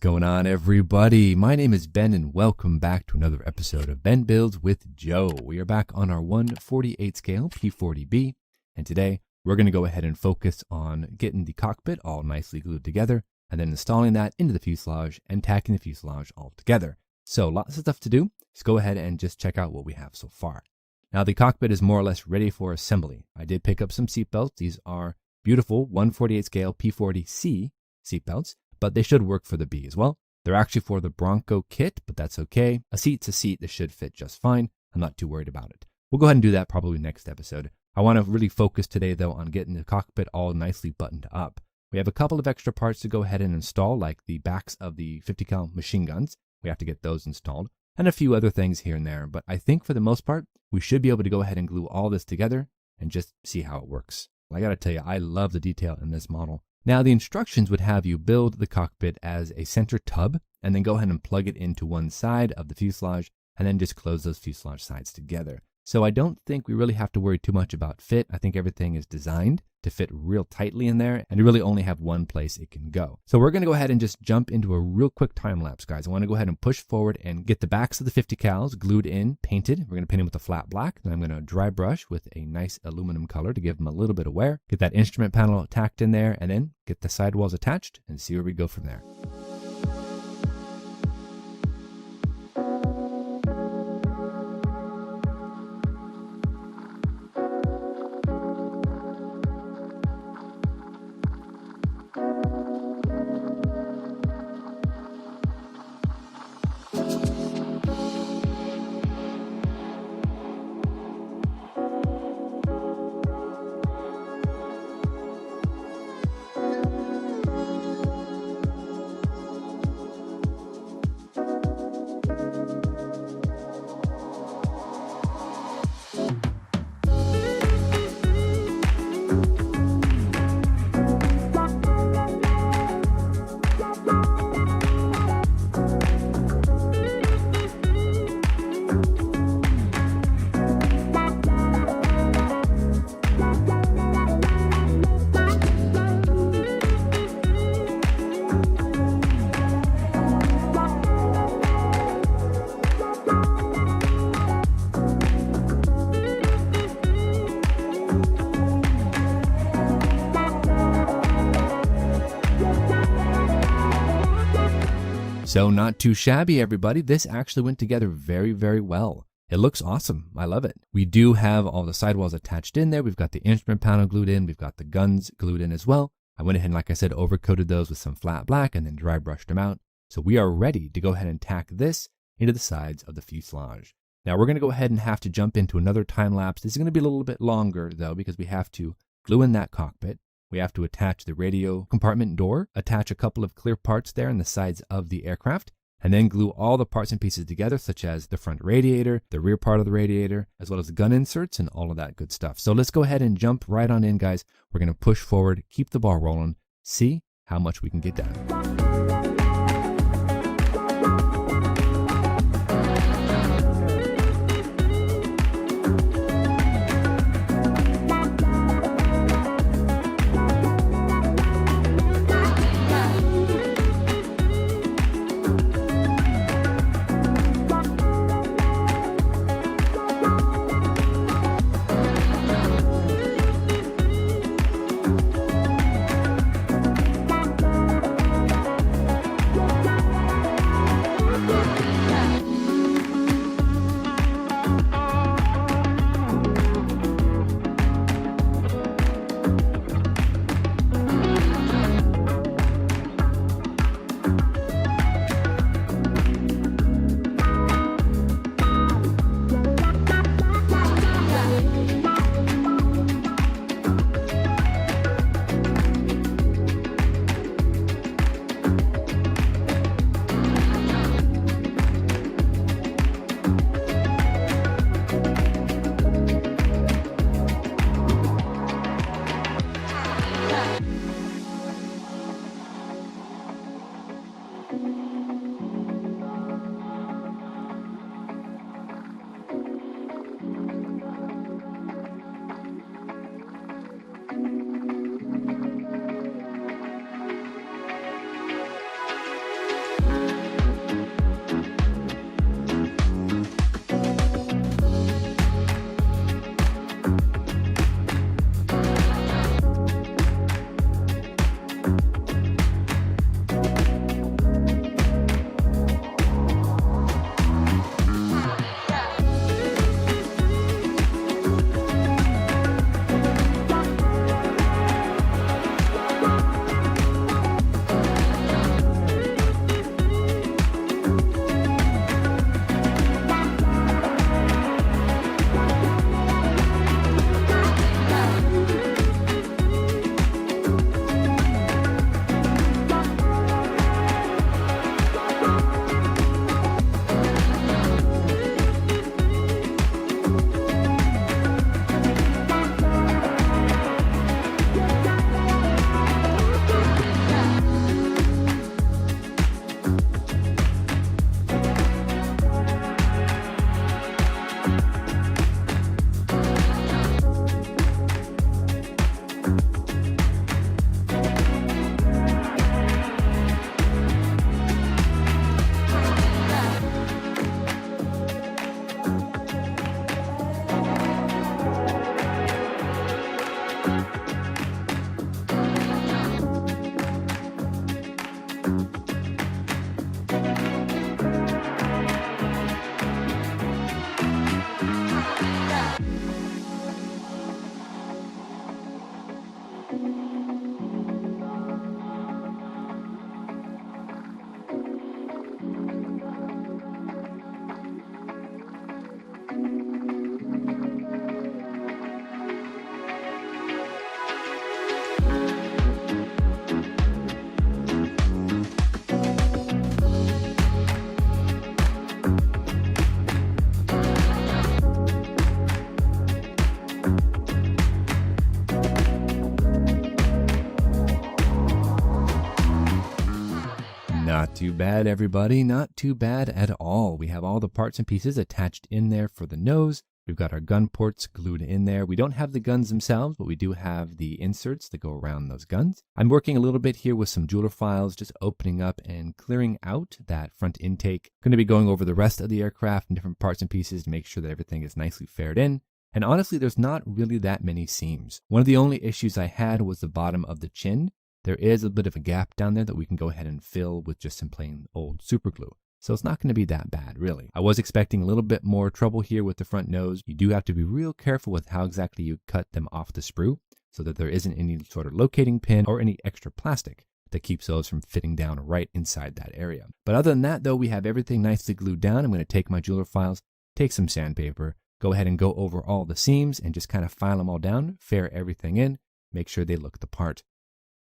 going on, everybody? My name is Ben and welcome back to another episode of Ben Builds with Joe. We are back on our 1/48 scale P-40B, and today we're going to go ahead and focus on getting the cockpit all nicely glued together and then installing that into the fuselage and tacking the fuselage all together. So lots of stuff to do. Let's go ahead and just check out what we have so far. Now the cockpit is more or less ready for assembly. I did pick up some seatbelts. These are beautiful 1/48 scale P-40C seatbelts, but they should work for the B as well. They're actually for the Bronco kit, but that's okay. A seat's a seat. This should fit just fine. I'm not too worried about it. We'll go ahead and do that probably next episode. I want to really focus today, though, on getting the cockpit all nicely buttoned up. We have a couple of extra parts to go ahead and install, like the backs of the 50 cal machine guns. We have to get those installed, and a few other things here and there. But I think for the most part, we should be able to go ahead and glue all this together and just see how it works. Well, I got to tell you, I love the detail in this model. Now, the instructions would have you build the cockpit as a center tub and then go ahead and plug it into one side of the fuselage and then just close those fuselage sides together. So I don't think we really have to worry too much about fit. I think everything is designed to fit real tightly in there and to really only have one place it can go. So we're going to go ahead and just jump into a real quick time lapse, guys. I want to go ahead and push forward and get the backs of the 50 cals glued in, painted. We're going to paint them with a flat black. Then I'm going to dry brush with a nice aluminum color to give them a little bit of wear. Get that instrument panel tacked in there and then get the sidewalls attached and see where we go from there. So not too shabby, everybody. This actually went together very, very well. It looks awesome. I love it. We do have all the sidewalls attached in there. We've got the instrument panel glued in. We've got the guns glued in as well. I went ahead and, like I said, overcoated those with some flat black and then dry brushed them out. So we are ready to go ahead and tack this into the sides of the fuselage. Now we're going to go ahead and have to jump into another time lapse. This is going to be a little bit longer though, because we have to glue in that cockpit. We have to attach the radio compartment door, attach a couple of clear parts there on the sides of the aircraft, and then glue all the parts and pieces together, such as the front radiator, the rear part of the radiator, as well as the gun inserts and all of that good stuff. So let's go ahead and jump right on in, guys. We're going to push forward, keep the ball rolling, see how much we can get done. too bad, everybody. Not too bad at all. We have all the parts and pieces attached in there for the nose. We've got our gun ports glued in there. We don't have the guns themselves, but we do have the inserts that go around those guns. I'm working a little bit here with some jeweler files, just opening up and clearing out that front intake. I'm going to be going over the rest of the aircraft and different parts and pieces to make sure that everything is nicely fared in. And honestly, there's not really that many seams. One of the only issues I had was the bottom of the chin. There is a bit of a gap down there that we can go ahead and fill with just some plain old super glue. So it's not going to be that bad, really. I was expecting a little bit more trouble here with the front nose. You do have to be real careful with how exactly you cut them off the sprue so that there isn't any sort of locating pin or any extra plastic that keeps those from fitting down right inside that area. But other than that, though, we have everything nicely glued down. I'm going to take my jeweler files, take some sandpaper, go ahead and go over all the seams and just kind of file them all down, fair everything in, make sure they look the part.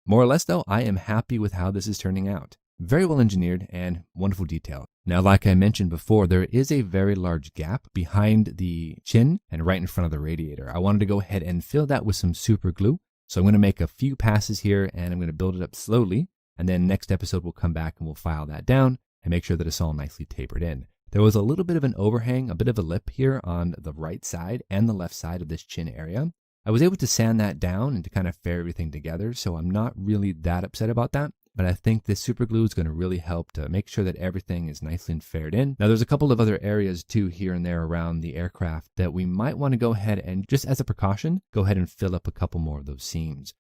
More or less, though, I am happy with how this is turning out. Very well engineered and wonderful detail. Now, like I mentioned before, there is a very large gap behind the chin and right in front of the radiator. I wanted to go ahead and fill that with some super glue. So I'm going to make a few passes here and I'm going to build it up slowly. And then next episode, we'll come back and we'll file that down and make sure that it's all nicely tapered in. There was a little bit of an overhang, a bit of a lip here on the right side and the left side of this chin area. I was able to sand that down and to kind of fair everything together. So I'm not really that upset about that. But I think this super glue is going to really help to make sure that everything is nicely and fared in. Now, there's a couple of other areas too here and there around the aircraft that we might want to go ahead and, just as a precaution, go ahead and fill up a couple more of those seams.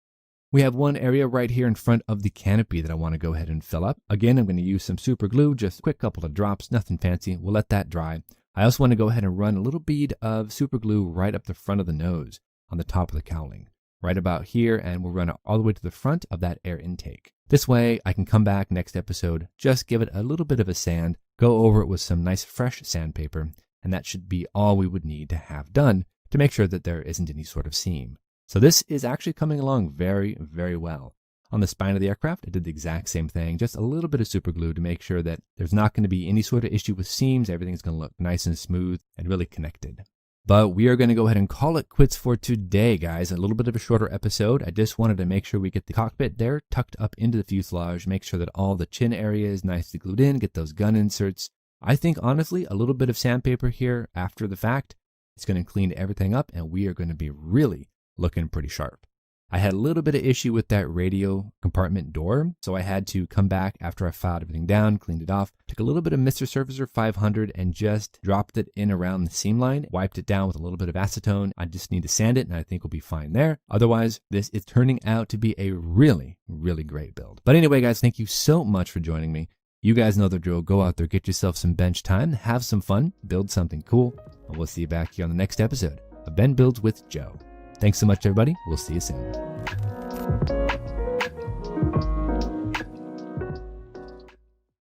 We have one area right here in front of the canopy that I want to go ahead and fill up. Again, I'm going to use some super glue, just a quick couple of drops, nothing fancy. We'll let that dry. I also want to go ahead and run a little bead of super glue right up the front of the nose on the top of the cowling, right about here, and we'll run it all the way to the front of that air intake. This way, I can come back next episode, just give it a little bit of a sand, go over it with some nice fresh sandpaper, and that should be all we would need to have done to make sure that there isn't any sort of seam. So this is actually coming along very, very well. On the spine of the aircraft, I did the exact same thing, just a little bit of super glue to make sure that there's not going to be any sort of issue with seams. Everything's going to look nice and smooth and really connected. But we are going to go ahead and call it quits for today, guys. A little bit of a shorter episode. I just wanted to make sure we get the cockpit there tucked up into the fuselage, make sure that all the chin area is nicely glued in, get those gun inserts. I think, honestly, a little bit of sandpaper here after the fact, it's going to clean everything up, and we are going to be really looking pretty sharp. I had a little bit of issue with that radio compartment door, so I had to come back after I filed everything down, cleaned it off, took a little bit of Mr. Surfacer 500 and just dropped it in around the seam line, wiped it down with a little bit of acetone. I just need to sand it and I think we'll be fine there. Otherwise, this is turning out to be a really, really great build. But anyway, guys, thank you so much for joining me. You guys know the drill. Go out there, get yourself some bench time, have some fun, build something cool, and we'll see you back here on the next episode of Ben Builds with Joe. Thanks so much, everybody. We'll see you soon.